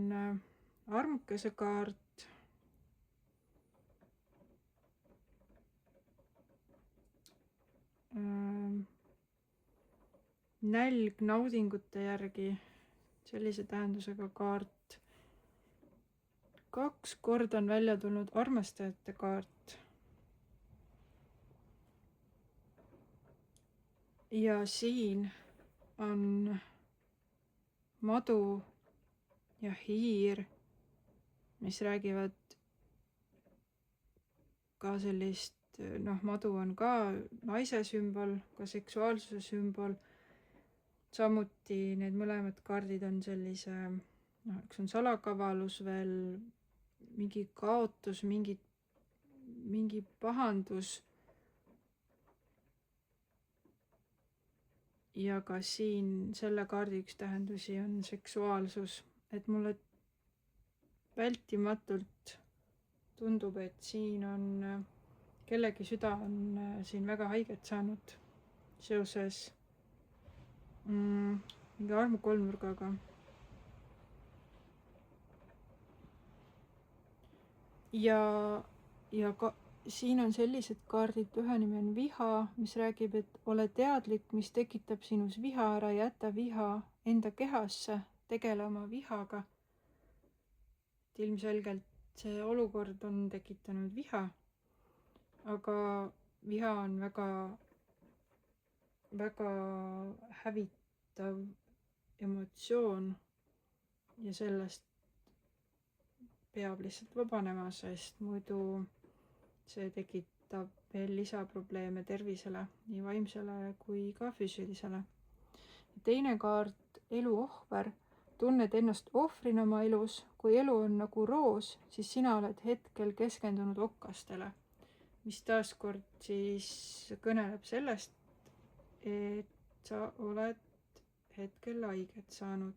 armukese kaart, nälg naudingute järgi, sellise tähendusega kaart. 2 korda on välja tulnud armastajate kaart. Ja siin on madu ja hiir, mis räägivad ka sellist, madu on ka naise sümbol, ka seksuaalsuse sümbol. Samuti need mõlemad kaardid on sellise, üks on salakavalus veel, mingi kaotus, mingi pahandus. Ja ka siin selle kaardi üks tähendusi on seksuaalsus, et mulle vältimatult tundub, et siin on kellegi süda on siin väga haiget saanud seoses mingi armukolmnurgaga. Ja ka siin on sellised kaardid, ühe nimi on viha, mis räägib, et ole teadlik, mis tekitab sinus viha, ära jäta viha enda kehasse, tegele oma vihaga. Ilmselgelt see olukord on tekitanud viha, aga viha on väga, väga hävitav emotsioon ja sellest peab lihtsalt vabanema, sest muidu see tekitab veel lisaprobleeme tervisele, nii vaimsele kui ka füüsilisele. Teine kaart, elu ohver, tunned ennast ohvrina oma elus, kui elu on nagu roos, siis sina oled hetkel keskendunud okkastele, mis taaskord siis kõneleb sellest, et sa oled hetkel haiget saanud.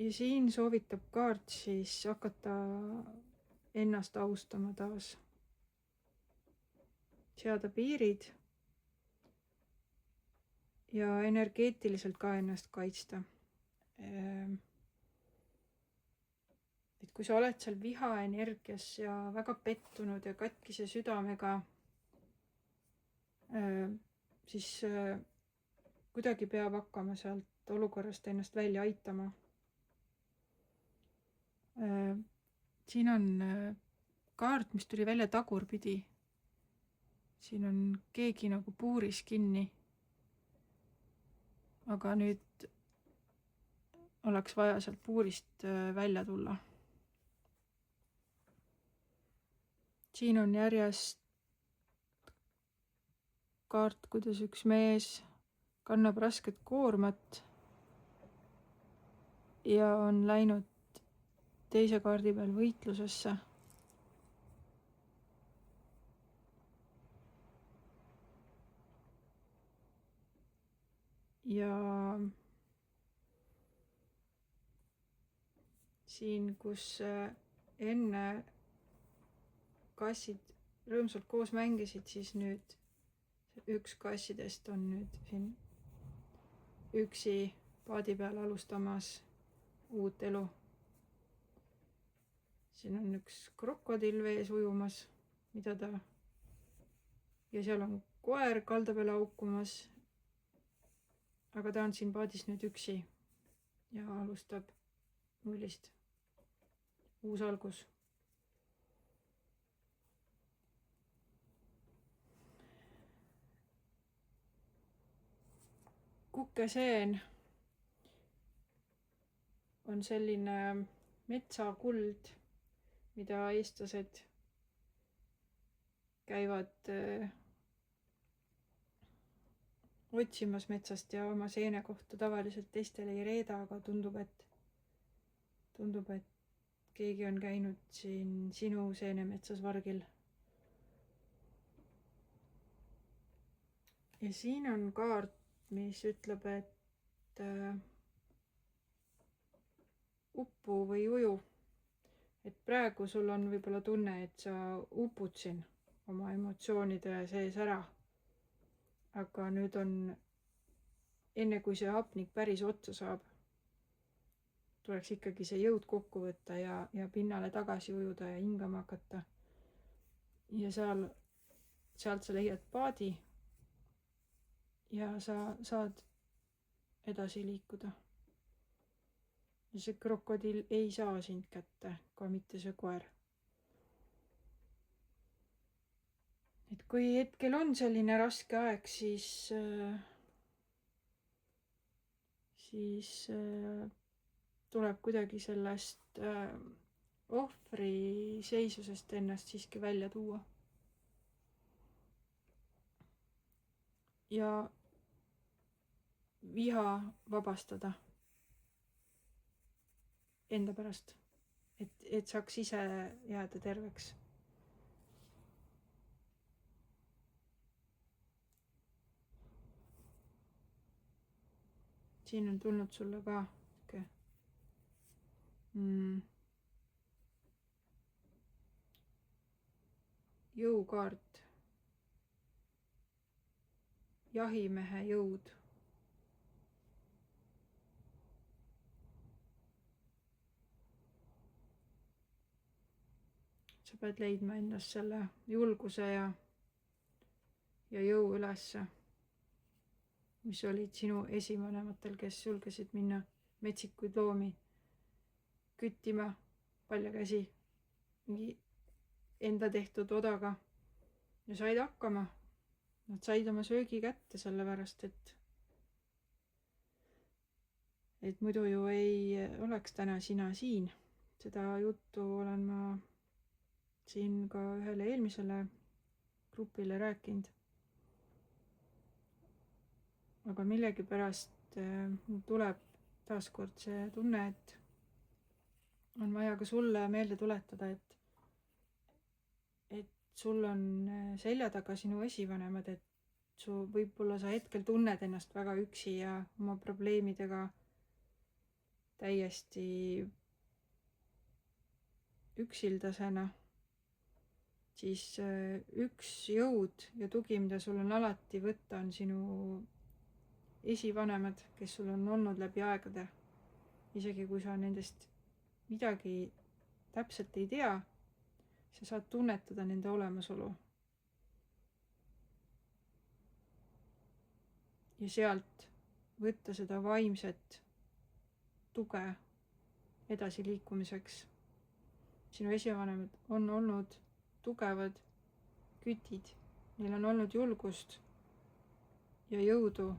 Ja siin soovitab kaart siis hakata ennast austama taas, seada piirid ja energeetiliselt ka ennast kaitsta. Et kui sa oled seal vihaenergias ja väga pettunud ja katkise südamega, siis kuidagi peab hakkama sealt olukorrast ennast välja aitama. Siin on kaart, mis tuli välja tagurpidi. Siin on keegi nagu puuris kinni. Aga nüüd oleks vaja sealt puurist välja tulla. Siin on järjest kaart, kuidas üks mees kannab rasket koormat ja on läinud teise kaardi peal võitlusesse. Ja siin, kus enne kassid rõõmsalt koos mängisid, siis nüüd üks kassidest on nüüd siin üksi paadi peal alustamas uut elu. siin on üks krokodill vees ujumas, ja seal on koer kalda peale haukumas. aga ta on siin paadis nüüd üksi ja alustab nullist. Uus algus. Kukeseen on selline metsakuld, mida eestlased käivad otsimas metsast ja oma seene kohta tavaliselt teistele ei reeda, aga tundub, et keegi on käinud siin sinu seenemetsas vargil. Ja siin on kaart, mis ütleb, et uppu või uju. Et praegu sul on võib-olla tunne, et sa upud siin oma emotsioonide sees ära. Aga nüüd on, enne kui see hapnik päris otsa saab, tuleks ikkagi see jõud kokku võtta ja pinnale tagasi ujuda ja hingama hakata. Ja sealt sa leiad paadi ja sa saad edasi liikuda. Ja see krokodill ei saa sind kätte, ka mitte see koer. Et kui hetkel on selline raske aeg, siis tuleb kuidagi sellest ohvri seisusest ennast siiski välja tuua. Ja viha vabastada enda pärast, et saaks ise jääda terveks. Siin on tulnud sulle ka jõukaart. Jahimehe jõud. Sa pead leidma endas selle julguse ja jõu ülesse, mis olid sinu esivanematel, kes julgesid minna metsikuid loomi küttima paljakäsi mingi enda tehtud odaga ja said hakkama. Nad said oma söögi kätte sellepärast, et muidu ju ei oleks täna sina siin. Seda juttu olen ma siin ka ühele eelmisele grupile rääkinud. Aga millegipärast tuleb taaskord see tunne, et on vaja ka sulle meelde tuletada, et sul on selja taga sinu esivanemad, et võib-olla sa hetkel tunned ennast väga üksi ja oma probleemidega täiesti üksildasena, siis üks jõud ja tugi, mida sul on alati võtta, on sinu esivanemad, kes sul on olnud läbi aegade. Isegi kui sa nendest midagi täpselt ei tea, sa saad tunnetada nende olemasolu. Ja sealt võtta seda vaimset tuge edasiliikumiseks. Sinu esivanemad on olnud tugevad kütid. Neil on olnud julgust ja jõudu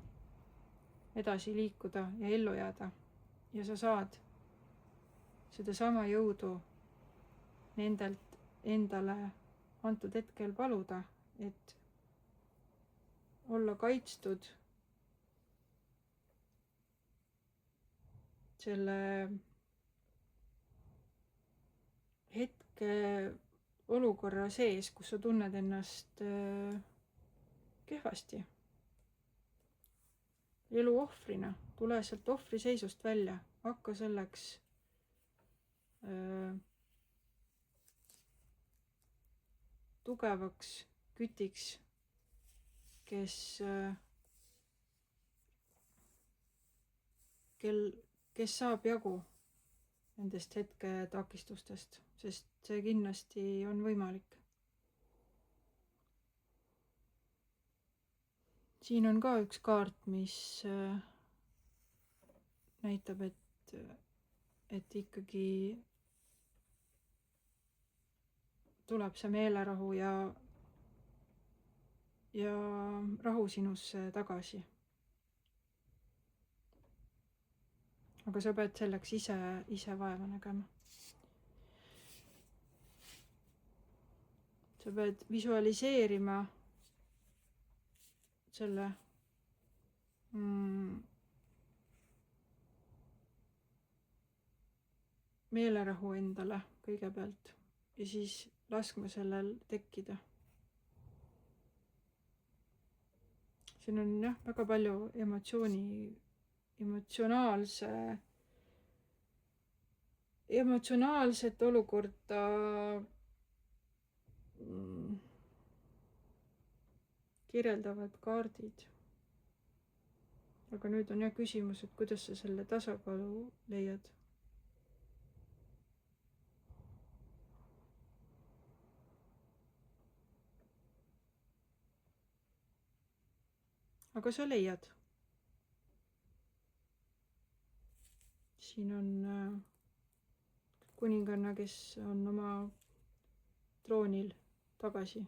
edasi liikuda ja ellu jääda. Ja sa saad sedasama jõudu nendelt endale antud hetkel paluda, et olla kaitstud selle hetke olukorra sees, kus sa tunned ennast kehvasti. Elu ohvrina, tule sealt ohvri seisust välja, hakka selleks tugevaks kütiks, kes saab jagu nendest hetketakistustest, sest see kindlasti on võimalik. siin on ka üks kaart, mis näitab, et ikkagi tuleb see meelerahu ja rahu sinusse tagasi. aga sa pead selleks ise vaeva nägema. sa pead visualiseerima selle meelerahu endale kõigepealt ja siis laskma sellel tekkida. siin on jah, väga palju emotsionaalset olukorda kirjeldavad kaardid. aga nüüd on jah küsimus, et kuidas sa selle tasakaalu leiad. aga sa leiad. siin on kuninganna, kes on oma troonil tagasi.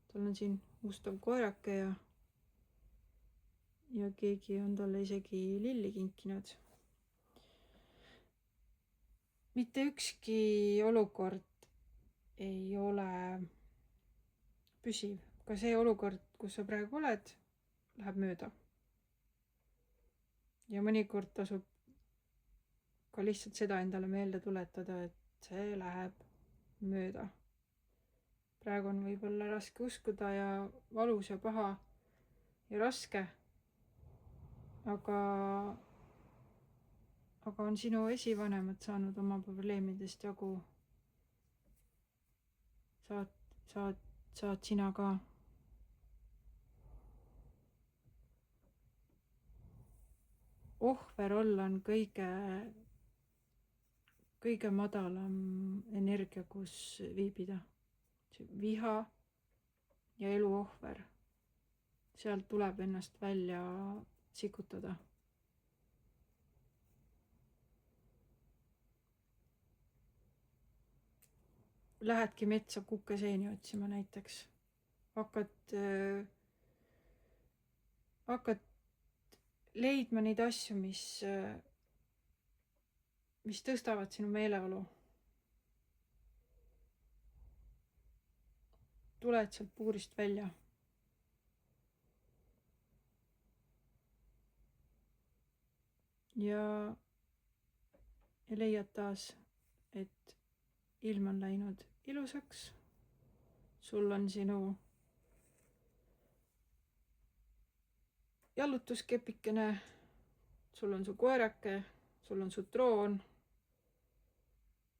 tal on siin mustav koerake ja keegi on talle isegi lilli kinkinud. mitte ükski olukord ei ole püsiv. ka see olukord, kus sa praegu oled, läheb mööda. ja mõnikord tasub ka lihtsalt seda endale meelde tuletada, et see läheb mööda. praegu on võib-olla raske uskuda ja valus ja paha ja raske, aga on sinu esivanemad saanud oma probleemidest jagu. saad sina ka. ohverroll on kõige madalam energia, kus viibida. see viha ja elu ohver. sealt tuleb ennast välja sikutada. Lähedki metsa kukeseeni otsima näiteks. hakkad leidma neid asju, mis tõstavad sinu meeleolu. tuled sealt puurist välja. ja leiad taas, et ilm on läinud ilusaks. sul on sinu jalutuskepikene, sul on su koerake, sul on su troon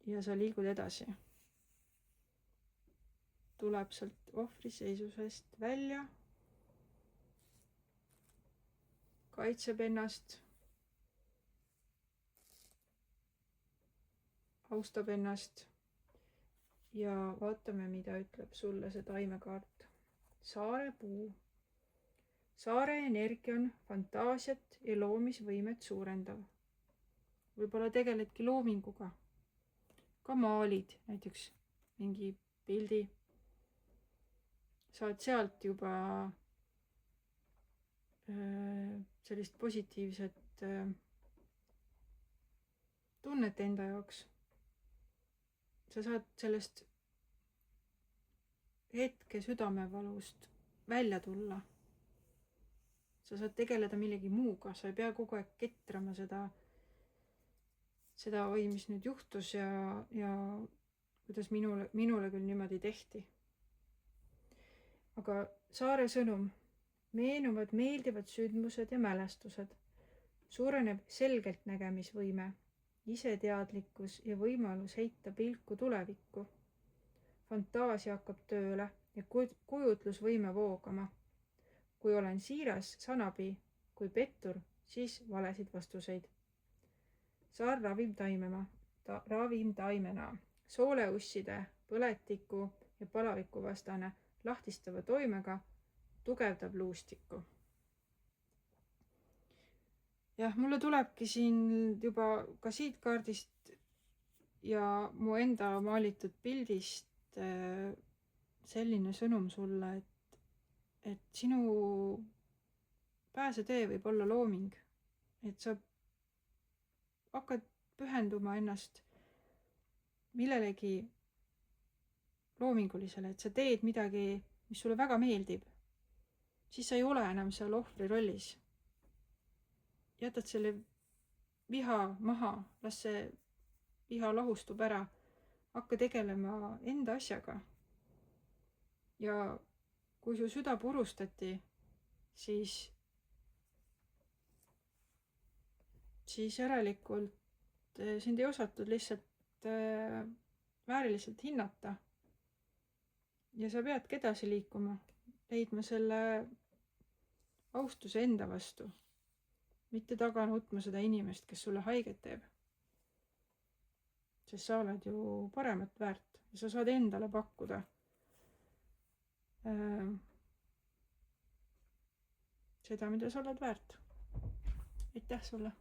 ja sa liigud edasi. tuleb sealt ohvriseisusest välja, kaitseb ennast, austab ennast ja vaatame, mida ütleb sulle see taimekaart. saarepuu. saare energia on fantaasiat ja loomisvõimet suurendav. võib-olla tegeledki loominguga. ka maalid näiteks mingi pildi. saad sealt juba sellist positiivset tunnet enda jaoks. sa saad sellest hetke südamevalust välja tulla. sa saad tegeleda millegi muuga, sa ei pea kogu aeg ketrama seda, oi, mis nüüd juhtus ja kuidas minule küll niimoodi tehti. aga saare sõnum. meenuvad meeldivad sündmused ja mälestused. suureneb selgeltnägemisvõime, iseteadlikkus ja võimalus heita pilku tulevikku. fantaasia hakkab tööle ja kujutlusvõime voogama. kui olen siiras, sanabi, kui pettur, siis valesid vastuseid. ravimtaimena, sooleusside, põletiku ja palaviku vastane, lahtistava toimega, tugevdab luustikku. Jah, mulle tulebki siin juba ka siit kaardist ja mu enda maalitud pildist selline sõnum sulle, et sinu pääsetee võib olla looming, et sa hakkad pühenduma ennast millelegi loomingulisele, et sa teed midagi, mis sulle väga meeldib, siis sa ei ole enam seal ohvri rollis. Jätad selle viha maha, las see viha lahustub ära, hakka tegelema enda asjaga. Ja kui su süda purustati, siis järelikult sind ei osatud lihtsalt vääriliselt hinnata. Ja sa peadki edasi liikuma, leidma selle austuse enda vastu, mitte taga nutma seda inimest, kes sulle haiget teeb. Sest sa oled ju paremat väärt ja sa saad endale pakkuda seda, mida sa oled väärt. Aitäh sulle!